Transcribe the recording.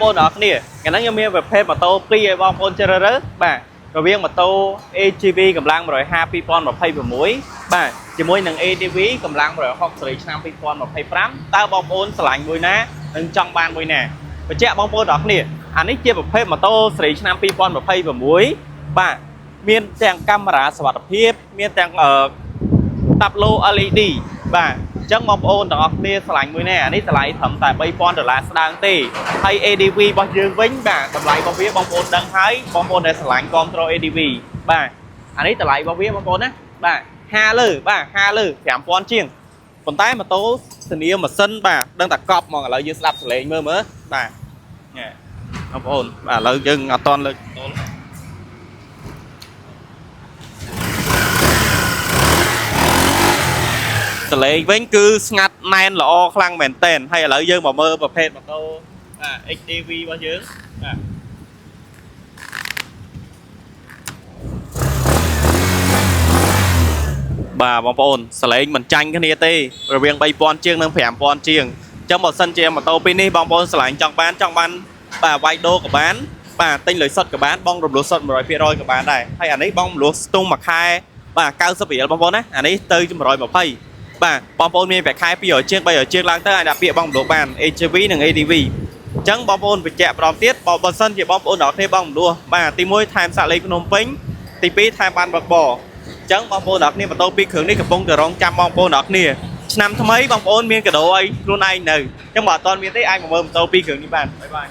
Bồn ở nè cái nó như miếng về phê mà tô pri bom bồn chơi rớt bà rồi viên mà tô AGV cầm lăng rồi happy pon mà phay vào muối bà chỉ muối nâng ADV cầm lăng rồi học sợi sang happy pon mà phay pram ta bom bồn sải muối ná nâng trong ban muối nè và chẹt bom bồn ở nè anh ấy chia một phê mà tô sợi sang happy pon mà phay vào muối bà miên trang cameraสวัสดิភាពមានទាំងតាប់ឡូ LED បាទអញ្ចឹងបងប្អូនទាំងអស់គ្នាឆ្លាញ់មួយនេះអានេះតម្លៃត្រឹមតែ$3000ស្ដើងទេហើយ ADV របស់យើងវិញបាទតម្លៃរបស់វាបងប្អូនដឹងហើយបងប្អូនដែលឆ្លាញ់ control ADV បាទអានេះតម្លៃរបស់វាបងប្អូនណាបាទ50លើបាទ50លើ5000ជាងប៉ុន្តែម៉ូតូធានាម៉ាស៊ីនបាទដឹងតែកប់ហ្មងឥឡូវយើងស្ដាប់សលេងមើលមើលបាទបងប្អូនបាទឥឡូវយើងអត់តន់លើកម៉ូតូសលេងវិញគឺស្ងាត់ណែនល្អខ្លាំងមែនតើហើយឥឡូវយើងមកមើលប្រភេទម៉ូតូXDV របស់យើងបាទបងប្អូនសលេងមិនចាញ់គ្នាទេរវាង3000ជាងនិង5000ជាងអញ្ចឹងបើសិនជាម៉ូតូពីរនេះបងប្អូនឆ្លាញ់ចង់បានបាទវាយដូរក៏បានបាទទិញលុយសុទ្ធក៏បានបងរំលោះសុទ្ធ 100% ក៏បានដែរហើយអានេះបងរំលោះស្ទង់មួយខែបាទ90រៀលបងប្អូនណាអានេះទៅ120បាទបងប្អូនមានប្រាក់ខែ200ជាង300ជាងឡើងទៅអាចដាក់ពាក្យបងរំលោះបាន AGV និង ADV អញ្ចឹងបងប្អូនបញ្ជាក់ម្ដងទៀតបើសិនជាបងប្អូនដល់គ្នាបងរំលោះបាទទី1ថែមសាក់លេខភ្នំពេញទី2ថែមបានបើកបអញ្ចឹងបងប្អូនដល់គ្នាម៉ូតូពីរគ្រឿងនេះកំពុងតែរងចាំបងប្អូនដល់គ្នាឆ្នាំថ្មីបងប្អូនមានកាដូឲ្យខ្លួនឯងនៅអញ្ចឹងបើអត់ទាន់មានទេអាចមកមើលម៉ូតូពីរគ្រឿងនេះបានបាយបាយ